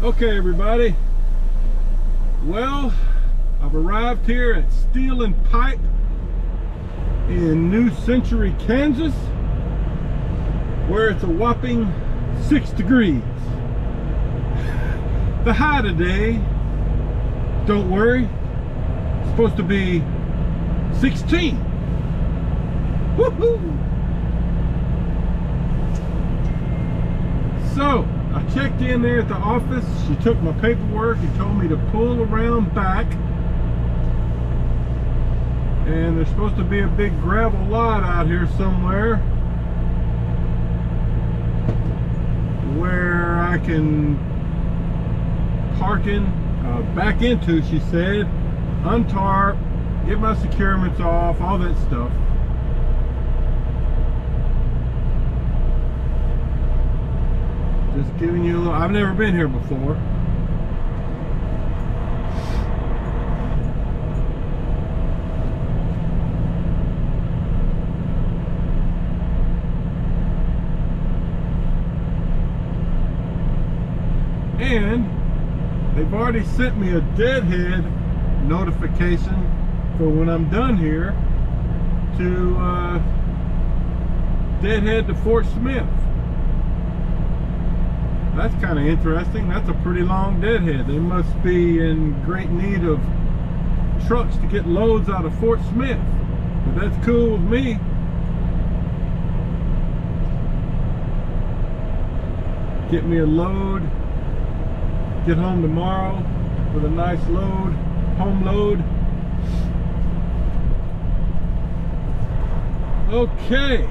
Okay, everybody. Well, I've arrived here at Steel and Pipe in New Century, Kansas, where it's a whopping 6 degrees. The high today, don't worry, it's supposed to be 16. Woohoo! So, I checked in there at the office. She took my paperwork and told me to pull around back. And there's supposed to be a big gravel lot out here somewhere where I can back into, she said, untarp, get my securements off, all that stuff. Just giving you a little, I've never been here before. And they've already sent me a deadhead notification for when I'm done here to deadhead to Fort Smith. That's kind of interesting. That's a pretty long deadhead. They must be in great need of trucks to get loads out of Fort Smith. But that's cool with me. Get me a load. Get home tomorrow with a nice load, home load. Okay.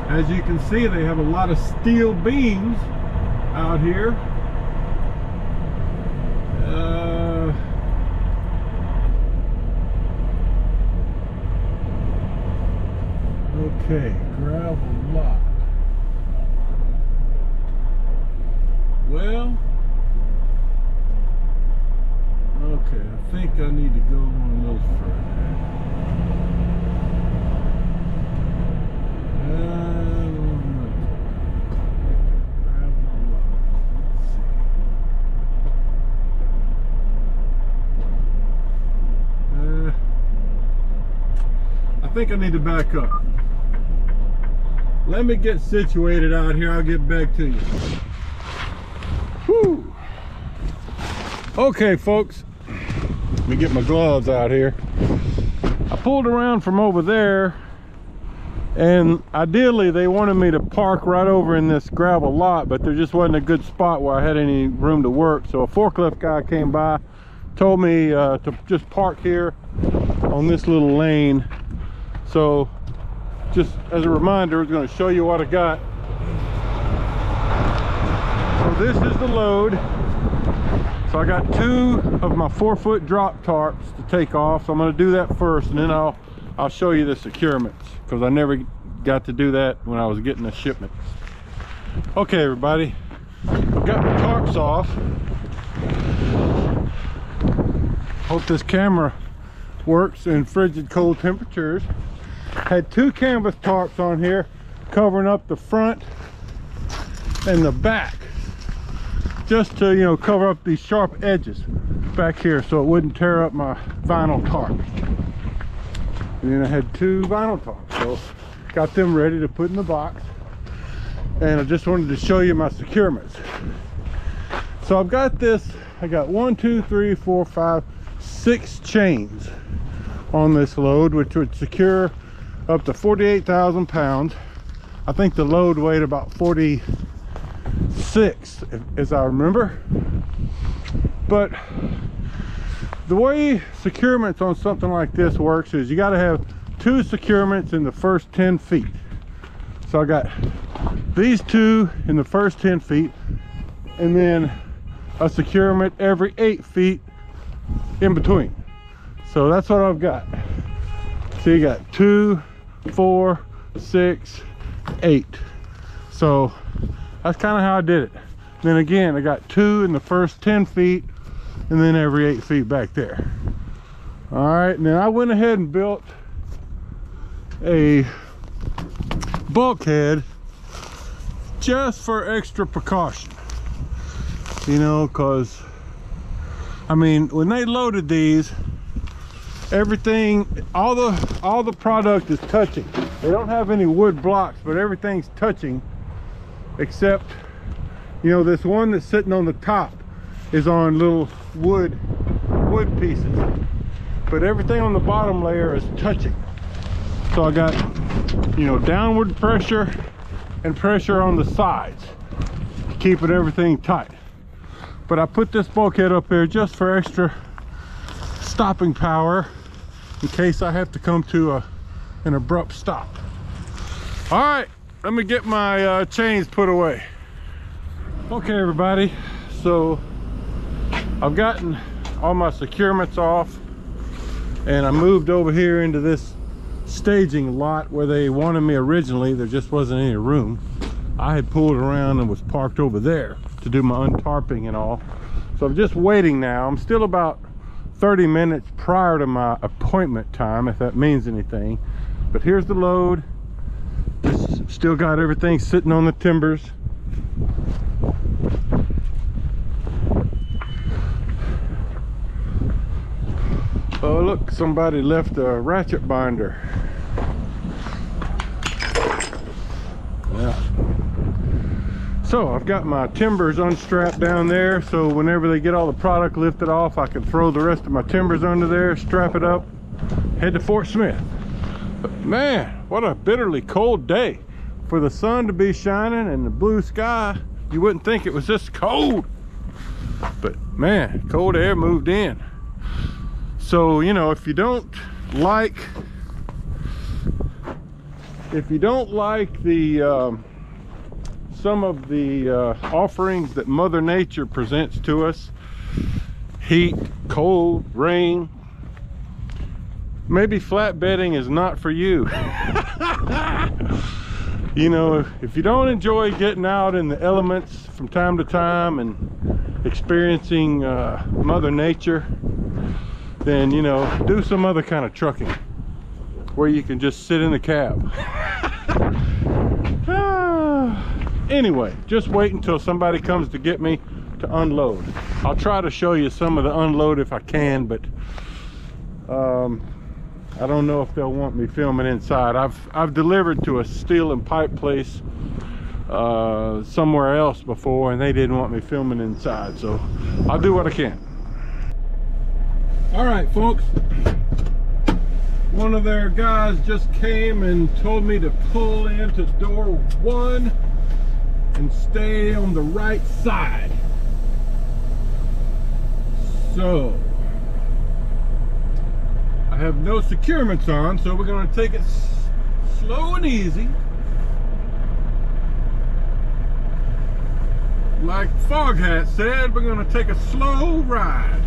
As you can see, they have a lot of steel beams out here. Okay, gravel lot. Well, okay, I think I need to go on those further. I think I need to back up. Let me get situated out here. I'll get back to you. Whew. Okay, folks. Let me get my gloves out here. I pulled around from over there, and ideally they wanted me to park right over in this gravel lot, but there just wasn't a good spot where I had any room to work. So a forklift guy came by, told me to just park here on this little lane. So just as a reminder, I'm going to show you what I got. So this is the load. So I got 2 of my 4-foot drop tarps to take off. So I'm going to do that first, and then I'll show you the securements, because I never got to do that when I was getting the shipment. Okay, everybody, I've got the tarps off. Hope this camera works in frigid cold temperatures. Had 2 canvas tarps on here covering up the front and the back, just to, you know, cover up these sharp edges back here so it wouldn't tear up my vinyl tarp. And then I had 2 vinyl tarps, so got them ready to put in the box. And I just wanted to show you my securements. So I've got this, I got 1, 2, 3, 4, 5, 6 chains on this load, which would secure up to 48,000 pounds. I think the load weighed about 46, as I remember. But the way securements on something like this works is you got to have 2 securements in the first 10 feet. So I got these 2 in the first 10 feet, and then a securement every 8 feet in between. So that's what I've got. So you got 2, 4, 6, 8. So that's kind of how I did it. Then again, I got 2 in the first 10 feet, and then every 8 feet back there. All right, and then I went ahead and built a bulkhead just for extra precaution, you know, because I mean, when they loaded these, everything, all the product is touching. They don't have any wood blocks, but everything's touching, except, you know, this one that's sitting on the top is on little wood pieces, but everything on the bottom layer is touching. So I got, you know, downward pressure and pressure on the sides, keeping everything tight. But I put this bulkhead up there just for extra stopping power in case I have to come to an abrupt stop. All right, let me get my chains put away. Okay, everybody, so I've gotten all my securements off, and I moved over here into this staging lot where they wanted me originally. There just wasn't any room. I had pulled around and was parked over there to do my untarping and all. So I'm just waiting now. I'm still about 30 minutes prior to my appointment time, if that means anything. But here's the load. Just still got everything sitting on the timbers. Oh, look, somebody left a ratchet binder. Yeah. So I've got my timbers unstrapped down there, so whenever they get all the product lifted off, I can throw the rest of my timbers under there, strap it up, head to Fort Smith. But man, what a bitterly cold day. For the sun to be shining and the blue sky, you wouldn't think it was this cold. But man, cold air moved in. So, you know, if you don't like the some of the offerings that Mother Nature presents to us, heat, cold, rain, maybe flatbedding is not for you. You know, if you don't enjoy getting out in the elements from time to time and experiencing Mother Nature, then, you know, do some other kind of trucking where you can just sit in the cab. Anyway, just wait until somebody comes to get me to unload. I'll try to show you some of the unload if I can, but I don't know if they'll want me filming inside. I've delivered to a steel and pipe place somewhere else before, and they didn't want me filming inside, so I'll do what I can. All right, folks, one of their guys just came and told me to pull into door 1 and stay on the right side. So I have no securements on, so we're going to take it slow and easy, like Foghat said. We're going to take a slow ride.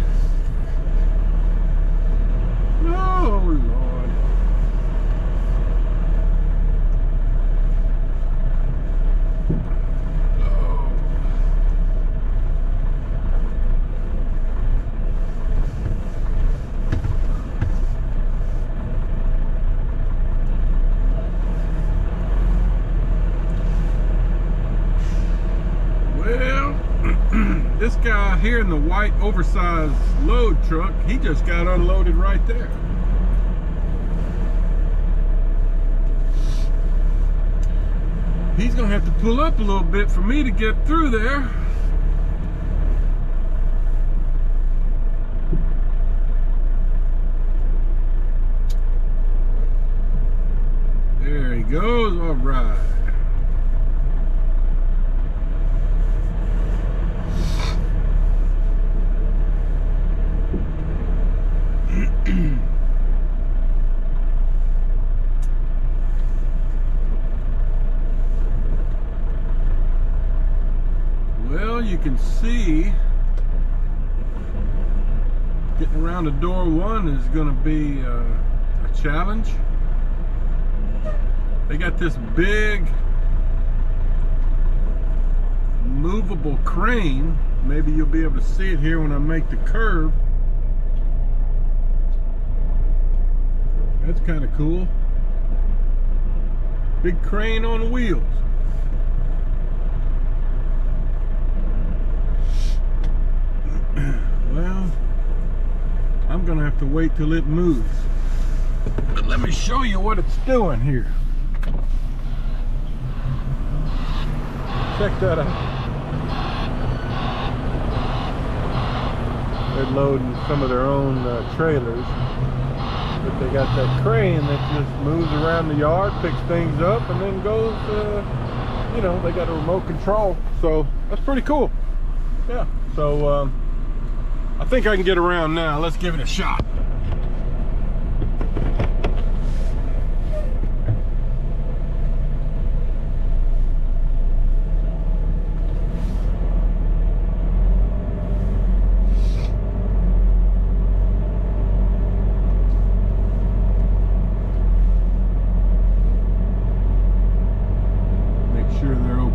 Oh Lord. Oh. Well, this guy here in the white oversized load truck, he just got unloaded right there. He's gonna have to pull up a little bit for me to get through there. There he goes. All right. Well, you can see getting around to door 1 is going to be a challenge. They got this big movable crane. Maybe you'll be able to see it here when I make the curve. That's kind of cool. Big crane on wheels. Well, I'm gonna have to wait till it moves. But let me show you what it's doing here. Check that out. They're loading some of their own trailers, but they got that crane that just moves around the yard, picks things up, and then goes, you know, they got a remote control, so that's pretty cool. Yeah, so I think I can get around now. Let's give it a shot.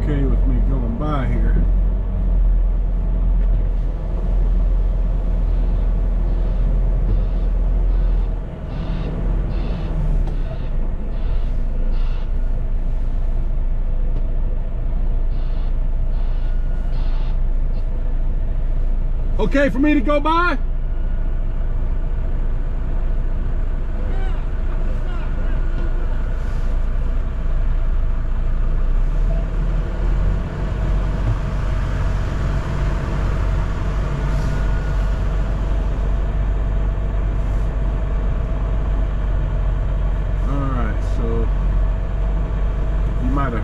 With me going by here. Okay for me to go by?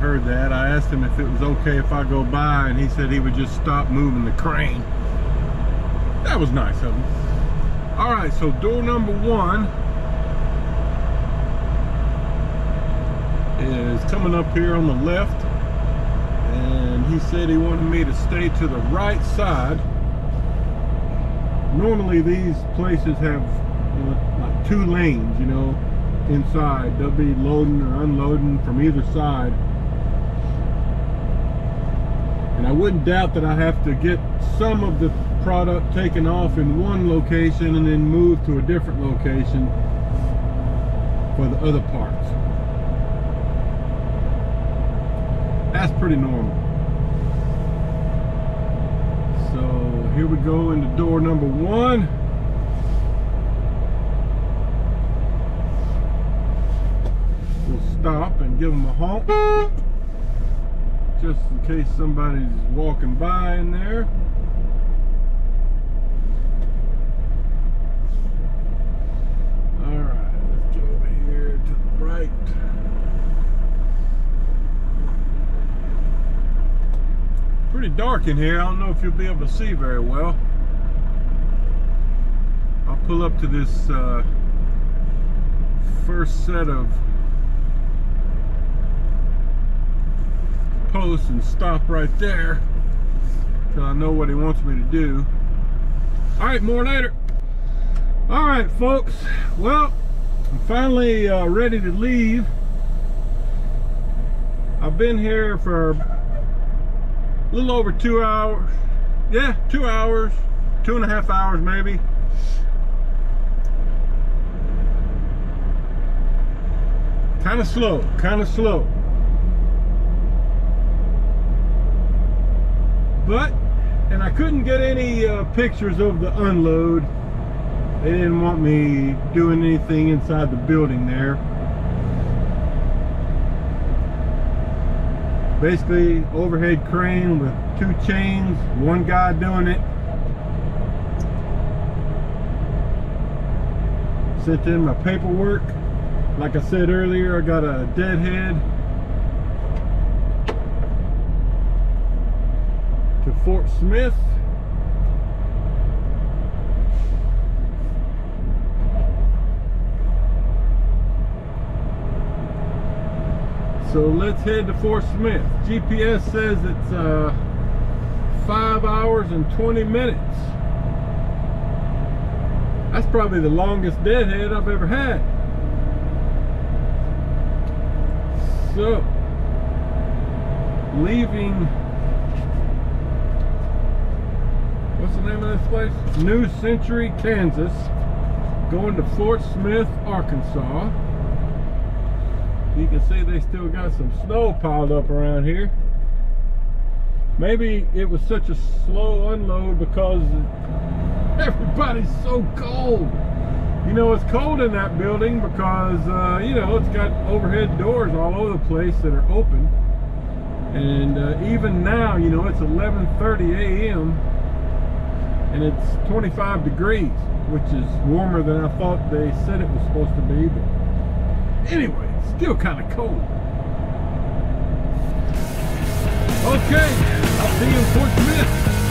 Heard that. I asked him if it was okay if I go by, and he said he would just stop moving the crane. That was nice of him. All right, so door number 1 is coming up here on the left, and he said he wanted me to stay to the right side. Normally these places have, you know, like 2 lanes, you know, inside. They'll be loading or unloading from either side. And I wouldn't doubt that I have to get some of the product taken off in one location and then move to a different location for the other parts. That's pretty normal. So here we go into door number 1. We'll stop and give them a honk, just in case somebody's walking by in there. Alright, let's get over here to the right. Pretty dark in here. I don't know if you'll be able to see very well. I'll pull up to this first set of post and stop right there till I know what he wants me to do. All right, more later. All right, folks, well, I'm finally ready to leave. I've been here for a little over 2 hours. Yeah, 2 hours, 2.5 hours maybe. Kind of slow, but, and I couldn't get any pictures of the unload. They didn't want me doing anything inside the building there. Basically, overhead crane with 2 chains, 1 guy doing it. Sent in my paperwork. Like I said earlier, I got a deadhead to Fort Smith. So let's head to Fort Smith. GPS says it's 5 hours and 20 minutes. That's probably the longest deadhead I've ever had. So, leaving, what's the name of this place? New Century, Kansas, going to Fort Smith, Arkansas. You can see they still got some snow piled up around here. Maybe it was such a slow unload because everybody's so cold. You know, it's cold in that building because, you know, it's got overhead doors all over the place that are open. And even now, you know, it's 11:30 a.m. and it's 25 degrees, which is warmer than I thought they said it was supposed to be. But anyway, it's still kind of cold. Okay, I'll see you in Fort Smith.